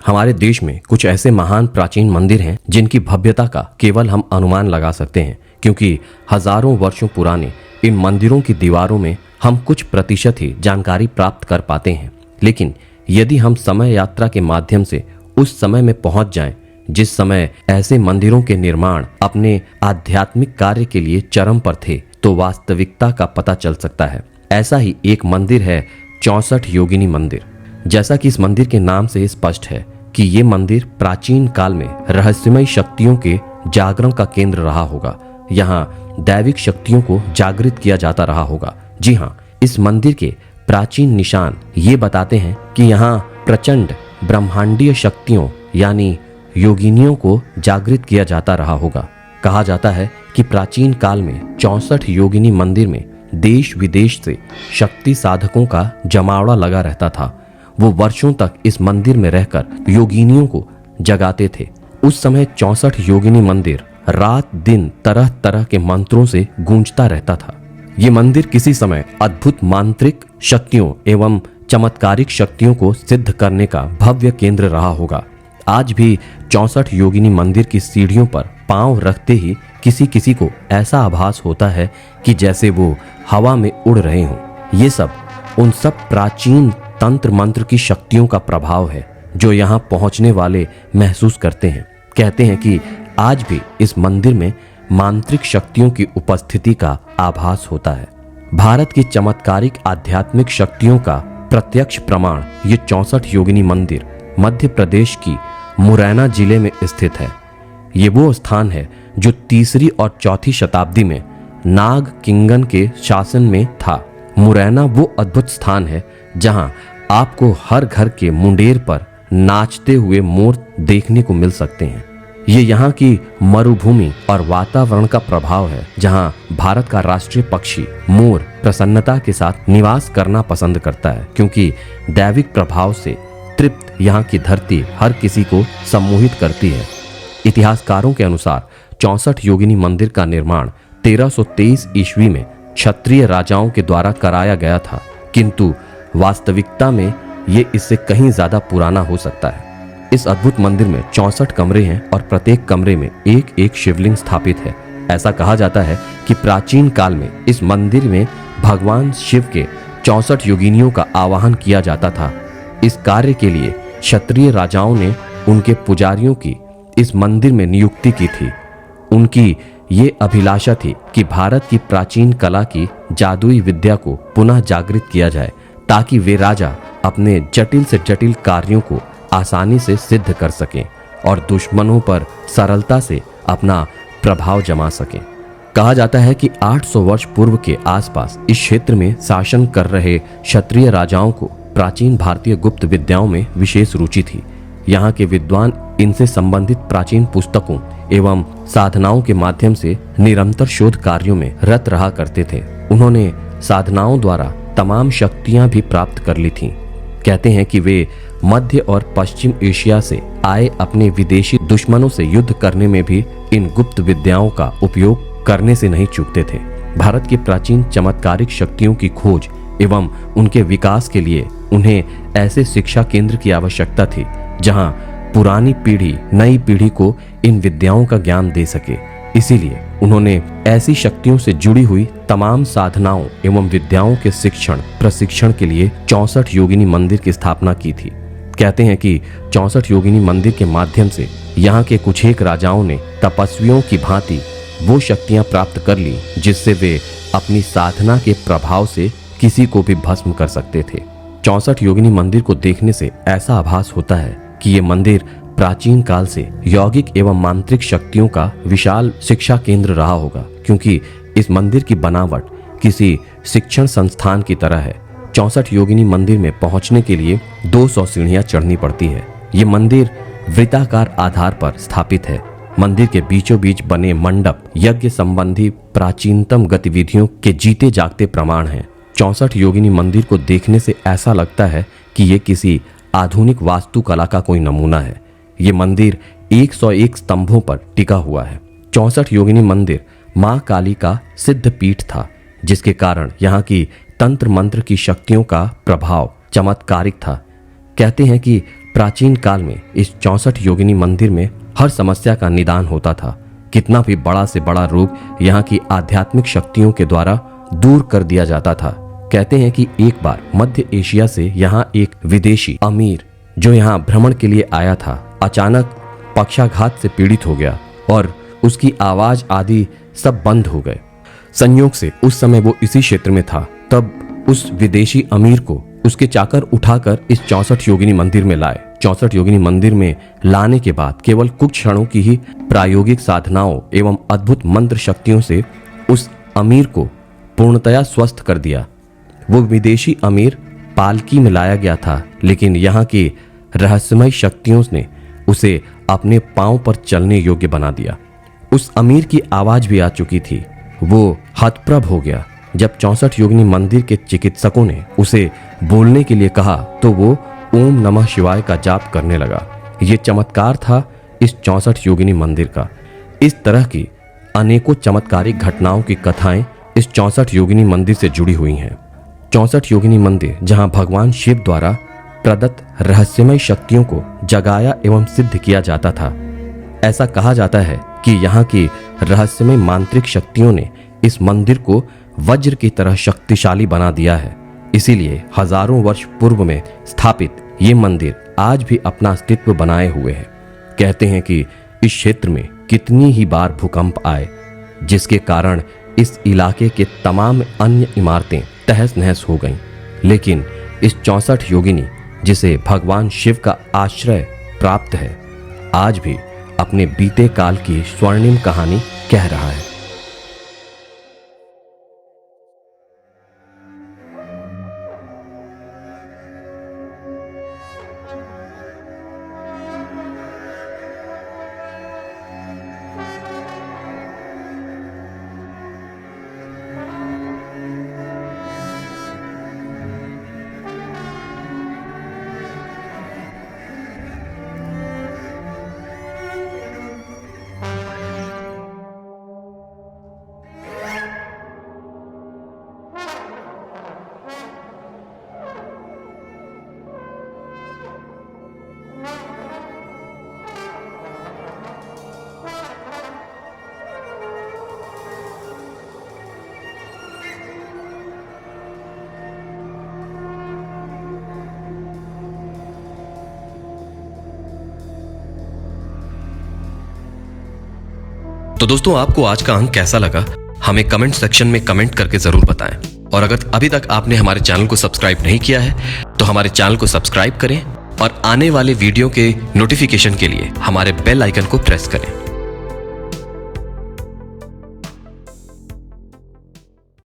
हमारे देश में कुछ ऐसे महान प्राचीन मंदिर हैं जिनकी भव्यता का केवल हम अनुमान लगा सकते हैं, क्योंकि हजारों वर्षों पुराने इन मंदिरों की दीवारों में हम कुछ प्रतिशत ही जानकारी प्राप्त कर पाते हैं। लेकिन यदि हम समय यात्रा के माध्यम से उस समय में पहुंच जाएं जिस समय ऐसे मंदिरों के निर्माण अपने आध्यात्मिक कार्य के लिए चरम पर थे, तो वास्तविकता का पता चल सकता है। ऐसा ही एक मंदिर है 64 योगिनी मंदिर। जैसा कि इस मंदिर के नाम से स्पष्ट है कि ये मंदिर प्राचीन काल में रहस्यमय शक्तियों के जागरण का केंद्र रहा होगा। यहाँ दैविक शक्तियों को जागृत किया जाता रहा होगा। जी हाँ, इस मंदिर के प्राचीन निशान ये बताते हैं कि यहाँ प्रचंड ब्रह्मांडीय शक्तियों यानी योगिनियों को जागृत किया जाता रहा होगा। कहा जाता है कि प्राचीन काल में 64 योगिनी मंदिर में देश विदेश से शक्ति साधकों का जमावड़ा लगा रहता था। वो वर्षों तक इस मंदिर में रहकर योगिनियों को जगाते थे। उस समय 64 योगिनी मंदिर रात दिन तरह तरह के मंत्रों से गूंजता रहता था। ये मंदिर किसी समय अद्भुत मांत्रिक शक्तियों एवं चमत्कारिक शक्तियों को सिद्ध करने का भव्य केंद्र रहा होगा। आज भी 64 योगिनी मंदिर की सीढ़ियों पर पांव रखते ही किसी किसी को ऐसा आभास होता है कि जैसे वो हवा में उड़ रहे हों। ये सब उन सब प्राचीन तंत्र मंत्र की शक्तियों का प्रभाव है जो यहाँ पहुँचने वाले महसूस करते हैं। कहते हैं कि आज भी इस मंदिर में मांत्रिक शक्तियों की उपस्थिति का आभास होता है। भारत की चमत्कारिक आध्यात्मिक शक्तियों का प्रत्यक्ष प्रमाण ये 64 योगिनी मंदिर मध्य प्रदेश की मुरैना जिले में स्थित है। ये वो स्थान है जो 3री और 4थी शताब्दी में नाग किंगन के शासन में था। मुरैना वो अद्भुत स्थान है जहां आपको हर घर के मुंडेर पर नाचते हुए मोर देखने को मिल सकते हैं। ये यहाँ की मरुभूमि और वातावरण का प्रभाव है, जहाँ भारत का राष्ट्रीय पक्षी मोर प्रसन्नता के साथ निवास करना पसंद करता है, क्योंकि दैविक प्रभाव से तृप्त यहाँ की धरती हर किसी को सम्मोहित करती है। इतिहासकारों के अनुसार 64 योगिनी मंदिर का निर्माण 1323 ईस्वी में क्षत्रिय राजाओं के द्वारा कराया गया था, किंतु वास्तविकता में ये इससे कहीं ज्यादा पुराना हो सकता है। इस अद्भुत मंदिर में 64 कमरे हैं और प्रत्येक कमरे में एक एक शिवलिंग स्थापित है। ऐसा कहा जाता है कि प्राचीन काल में इस मंदिर में भगवान शिव के 64 योगिनियों का आवाहन किया जाता था। इस कार्य के लिए क्षत्रिय राजाओं ने उनके पुजारियों की इस मंदिर में नियुक्ति की थी। उनकी ये अभिलाषा थी कि भारत की प्राचीन कला की जादुई विद्या को पुनः जागृत किया जाए, ताकि वे राजा अपने जटिल से जटिल कार्यों को आसानी से सिद्ध कर सकें और दुश्मनों पर सरलता से अपना प्रभाव जमा सकें। कहा जाता है कि 800 वर्ष पूर्व के आसपास इस क्षेत्र में शासन कर रहे क्षत्रिय राजाओं को प्राचीन भारतीय गुप्त विद्याओं में विशेष रुचि थी। यहाँ के विद्वान इनसे संबंधित प्राचीन पुस्तकों एवं साधनाओं के माध्यम से निरंतर शोध कार्यों में रत रहा करते थे। उन्होंने साधनाओं द्वारा तमाम शक्तियां भी प्राप्त कर ली थीं। कहते हैं कि वे मध्य और पश्चिम एशिया से आए अपने विदेशी दुश्मनों से युद्ध करने में भी इन गुप्त विद्याओं का उपयोग करने से नहीं चूकते थे। भारत की प्राचीन चमत्कारिक शक्तियों की खोज एवं उनके विकास के लिए उन्हें ऐसे शिक्षा केंद्र की आवश्यकता थी जहां पुरानी पीढ़ी नई पीढ़ी को इन विद्याओं का ज्ञान दे सके। इसीलिए उन्होंने ऐसी शक्तियों से जुड़ी हुई तमाम साधनाओं एवं विद्याओं के शिक्षण प्रशिक्षण के लिए 64 योगिनी मंदिर की स्थापना की थी। कहते हैं कि 64 योगिनी मंदिर के माध्यम से यहाँ के कुछ एक राजाओं ने तपस्वियों की भांति वो शक्तियां प्राप्त कर ली जिससे वे अपनी साधना के प्रभाव से किसी को भी भस्म कर सकते थे। 64 योगिनी मंदिर को देखने से ऐसा आभास होता है कि ये मंदिर प्राचीन काल से यौगिक एवं मांत्रिक शक्तियों का विशाल शिक्षा केंद्र रहा होगा, क्योंकि इस मंदिर की बनावट किसी शिक्षण संस्थान की तरह है। 64 योगिनी मंदिर में पहुंचने के लिए 200 सीढ़ियां चढ़नी पड़ती है। ये मंदिर वृत्ताकार आधार पर स्थापित है। मंदिर के बीचों बीच बने मंडप यज्ञ संबंधी प्राचीनतम गतिविधियों के जीते जागते प्रमाण हैं। 64 योगिनी मंदिर को देखने से ऐसा लगता है कि ये किसी आधुनिक वास्तुकला का कोई नमूना है। ये मंदिर 101 स्तंभों पर टिका हुआ है। 64 योगिनी मंदिर मां काली का सिद्ध पीठ था, जिसके कारण यहाँ की तंत्र मंत्र की शक्तियों का प्रभाव चमत्कारिक था। कहते हैं कि प्राचीन काल में इस 64 योगिनी मंदिर में हर समस्या का निदान होता था। कितना भी बड़ा से बड़ा रोग यहाँ की आध्यात्मिक शक्तियों के द्वारा दूर कर दिया जाता था। कहते हैं कि एक बार मध्य एशिया से यहाँ एक विदेशी अमीर जो यहाँ भ्रमण के लिए आया था, अचानक पक्षाघात से पीड़ित हो गया और उसकी आवाज आदि सब बंद हो गए। संयोग से उस समय वो इसी क्षेत्र में था। तब उस विदेशी अमीर को उसके चाकर उठाकर इस 64 योगिनी मंदिर में लाए। 64 योगिनी मंदिर में लाने के बाद केवल कुछ क्षणों की ही प्रायोगिक साधनाओं एवं अद्भुत मंत्र शक्तियों से उस अमीर को पूर्णतया स्वस्थ कर दिया। वो विदेशी अमीर पालकी में लाया गया था, लेकिन यहाँ की रहस्यमय शक्तियों ने उसे अपने पांव पर चलने योग्य बना दिया। उस अमीर की आवाज भी आ चुकी थी। वो हतप्रभ हो गया। जब 64 योगिनी मंदिर के चिकित्सकों ने उसे बोलने के लिए कहा तो वो ओम नमः शिवाय का जाप करने लगा। ये चमत्कार था इस 64 योगिनी मंदिर का। इस तरह की अनेकों चमत्कारिक घटनाओं की कथाएं इस 64 योगिनी मंदिर से जुड़ी हुई हैं। 64 योगिनी मंदिर जहां भगवान शिव द्वारा प्रदत्त रहस्यमय शक्तियों को जगाया एवं सिद्ध किया जाता था। ऐसा कहा जाता है कि यहाँ की रहस्यमय मांत्रिक शक्तियों ने इस मंदिर को वज्र की तरह शक्तिशाली बना दिया है। इसीलिए हजारों वर्ष पूर्व में स्थापित ये मंदिर आज भी अपना अस्तित्व बनाए हुए है। कहते हैं कि इस क्षेत्र में कितनी ही बार भूकंप आए, जिसके कारण इस इलाके के तमाम अन्य इमारतें तहस नहस हो गईं। लेकिन इस 64 योगिनी जिसे भगवान शिव का आश्रय प्राप्त है, आज भी अपने बीते काल की स्वर्णिम कहानी कह रहा है। तो दोस्तों, आपको आज का अंक कैसा लगा हमें कमेंट सेक्शन में कमेंट करके जरूर बताएं। और अगर अभी तक आपने हमारे चैनल को सब्सक्राइब नहीं किया है तो हमारे चैनल को सब्सक्राइब करें और आने वाले वीडियो के नोटिफिकेशन के लिए हमारे बेल आइकन को प्रेस करें।